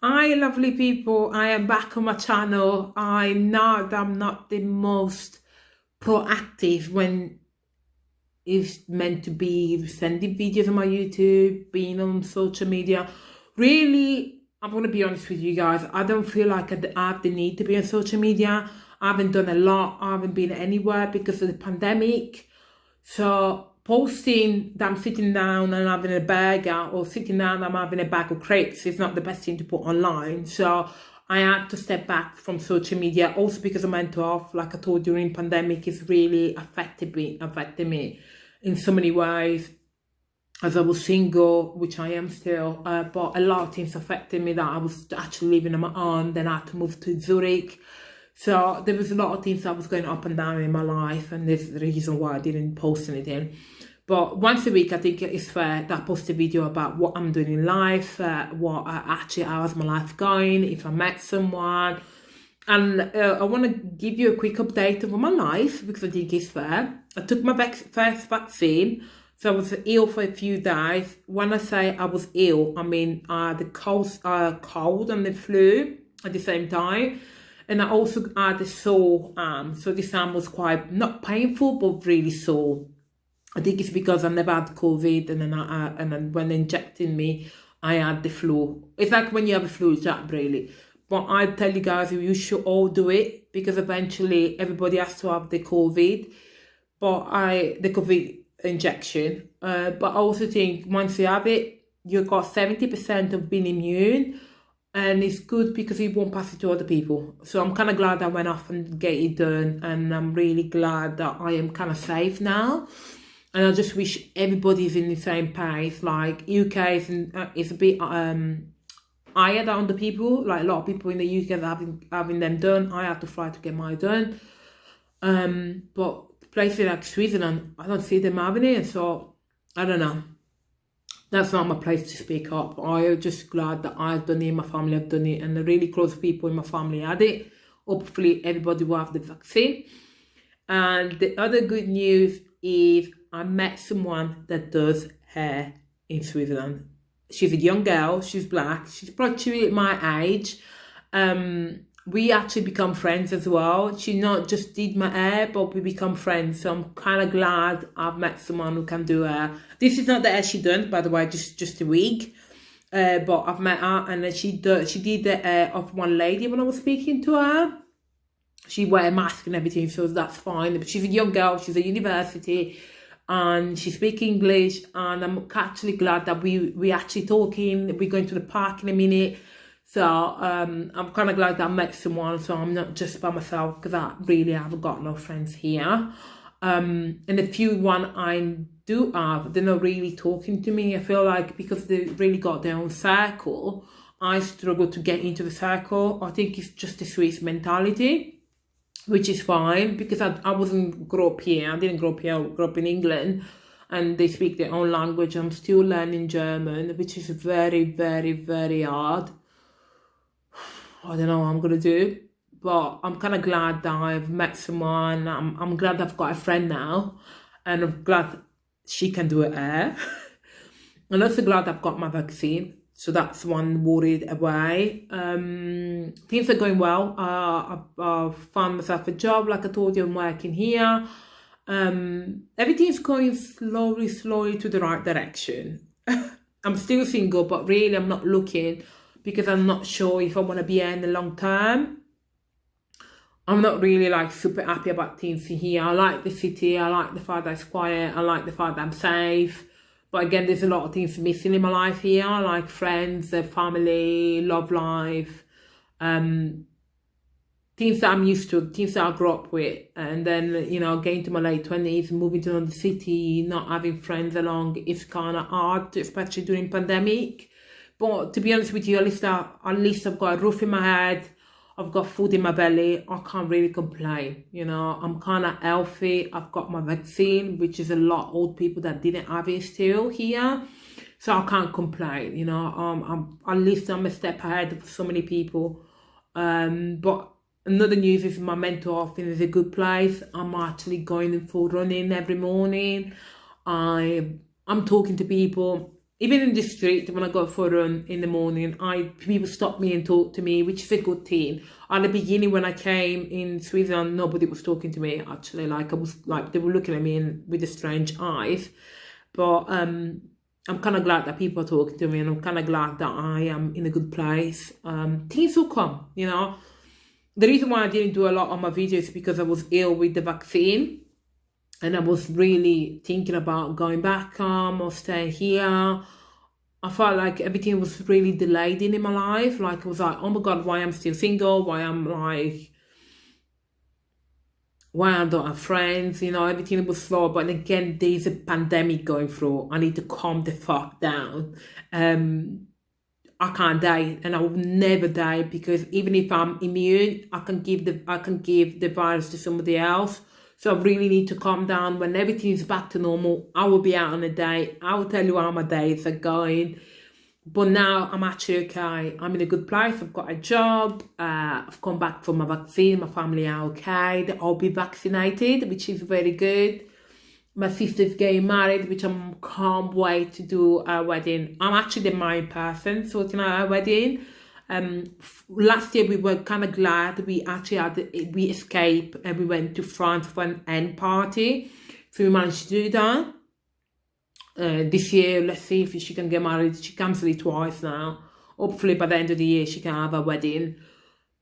Hi, lovely people. I am back on my channel. I know that I'm not the most proactive when it's meant to be sending videos on my YouTube, being on social media. Really, I'm going to be honest with you guys. I don't feel like I have the need to be on social media. I haven't done a lot. I haven't been anywhere because of the pandemic. So posting that I'm sitting down and having a burger or sitting down and I'm having a bag of crepes is not the best thing to put online. So I had to step back from social media also because of mental health. Like I told you, during pandemic, it's really affected me in so many ways. As I was single, which I am still, but a lot of things affected me that I was actually living on my own. Then I had to move to Zurich. So there was a lot of things that was going up and down in my life, and there's the reason why I didn't post anything. But once a week, I think it's fair that I post a video about what I'm doing in life, how's my life going, if I met someone. And I want to give you a quick update of my life because I think it's fair. I took my first vaccine. So I was ill for a few days. When I say I was ill, I mean the cold and the flu at the same time. And I also had a sore arm. So this arm was quite, not painful, but really sore. I think it's because I never had COVID, and then when injecting me, I had the flu. It's like when you have a flu jab, really. But I tell you guys, you should all do it because eventually everybody has to have the COVID. The COVID injection. But I also think once you have it, you've got 70% of being immune. And it's good because it won't pass it to other people. So I'm kind of glad I went off and get it done. And I'm really glad that I am kind of safe now. And I just wish everybody's in the same pace. Like UK is a bit higher than the people. Like a lot of people in the UK are having them done. I had to fly to get mine done. But places like Switzerland, I don't see them having it. So I don't know. That's not my place to speak up. I'm just glad that I've done it, my family have done it, and the really close people in my family had it. Hopefully everybody will have the vaccine. And the other good news is I met someone that does hair in Switzerland. She's a young girl, she's black, she's probably my age. We actually become friends as well. She not just did my hair, but we become friends. So I'm kind of glad I've met someone who can do hair. This is not the hair she done, by the way, just a wig. But I've met her, and then she did the hair of one lady when I was speaking to her. She wear a mask and everything, so that's fine. But she's a young girl, she's at university, and she speaks English. And I'm actually glad that we actually talking. We're going to the park in a minute. So I'm kind of glad that I met someone, so I'm not just by myself, because I really haven't got no friends here. And the few one I do have, they're not really talking to me. I feel like because they really got their own circle, I struggle to get into the circle. I think it's just a Swiss mentality, which is fine, because I wasn't grow up here. I didn't grow up here, I grew up in England, and they speak their own language. I'm still learning German, which is very, very, very hard. I don't know what I'm gonna do, but I'm kind of glad that I've met someone. I'm glad I've got a friend now, and I'm glad she can do it hair. I'm also glad I've got my vaccine, so that's one worried away. Things are going well. I've found myself a job, like I told you. I'm working here. Everything's going slowly to the right direction. I'm still single, but really I'm not looking, because I'm not sure if I want to be here in the long term. I'm not really like super happy about things here. I like the city, I like the fact that it's quiet, I like the fact that I'm safe. But again, there's a lot of things missing in my life here, like friends, family, love life, things that I'm used to, things that I grew up with. And then, you know, getting to my late 20s, moving to another city, not having friends along, it's kind of hard, especially during pandemic. But to be honest with you, at least I've got a roof in my head, I've got food in my belly, I can't really complain. You know, I'm kind of healthy, I've got my vaccine, which is a lot of old people that didn't have it still here. So I can't complain, you know, at least I'm a step ahead of so many people. But another news is my mental health is a good place. I'm actually going for running every morning. I'm talking to people. even in the street when I go for a run in the morning, people stop me and talk to me, which is a good thing. At the beginning when I came in Switzerland, nobody was talking to me actually. Like I was like they were looking at me with the strange eyes. But I'm kind of glad that people are talking to me, and I'm kind of glad that I am in a good place. Things will come, you know. The reason why I didn't do a lot on my videos is because I was ill with the vaccine. And I was really thinking about going back home or staying here. I felt like everything was really delayed in my life. Like I was like, oh my God, why I'm still single? Why I don't have friends? You know, everything was slow. But again, there's a pandemic going through. I need to calm the fuck down. I can't die, and I will never die, because even if I'm immune, I can give the virus to somebody else. So I really need to calm down. When everything is back to normal, I will be out on a day. I will tell you how my days are going. But now I'm actually okay. I'm in a good place. I've got a job. I've come back from my vaccine. My family are okay. They'll all be vaccinated, which is very good. My sister's getting married, which I can't wait to do a wedding. I'm actually the main person sorting out a wedding. Last year we were kind of glad we escaped and we went to France for an end party, so we managed to do that. This year, let's see if she can get married. She cancelled it twice now. Hopefully by the end of the year she can have a wedding.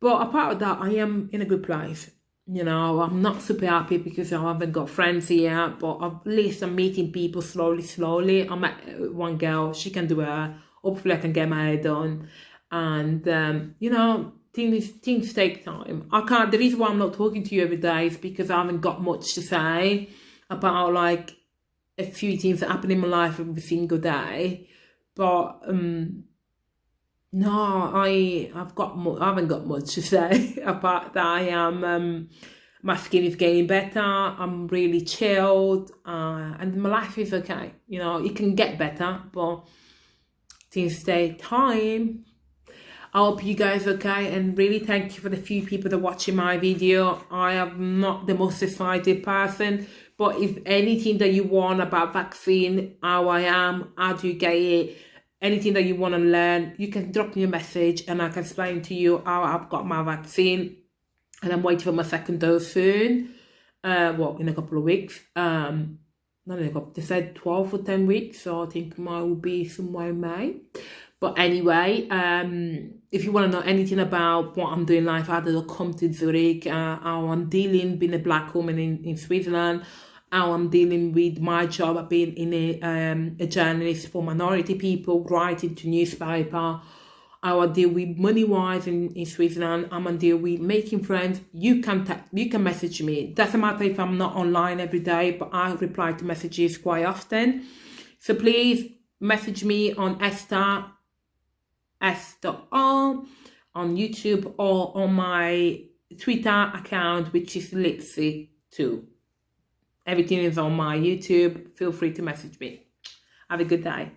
But apart of that, I am in a good place. You know, I'm not super happy because I haven't got friends here, but at least I'm meeting people slowly. I met one girl, she can do her. Hopefully I can get my hair done. And, you know, things take time. The reason why I'm not talking to you every day is because I haven't got much to say about, like, a few things that happen in my life every single day. But, no, I haven't got much to say apart that I am, my skin is getting better. I'm really chilled, and my life is okay. You know, it can get better, but things take time. I hope you guys are okay, and really thank you for the few people that are watching my video. I am not the most excited person, but if anything that you want about vaccine, how I am, how do you get it, anything that you want to learn, you can drop me a message and I can explain to you how I've got my vaccine. And I'm waiting for my second dose soon. Well, in a couple of weeks. Not in a couple, they said 12 or 10 weeks, so I think mine will be somewhere in May. But anyway, if you want to know anything about what I'm doing in life, how to come to Zurich, how I'm dealing being a black woman in Switzerland, how I'm dealing with my job. I've been in a journalist for minority people, writing to newspaper, how I deal with money-wise in Switzerland, how I deal with making friends. You can message me. It doesn't matter if I'm not online every day, but I reply to messages quite often. So please message me on Esther S.O. on YouTube, or on my Twitter account, which is Litzy2. Everything is on my YouTube. Feel free to message me. Have a good day.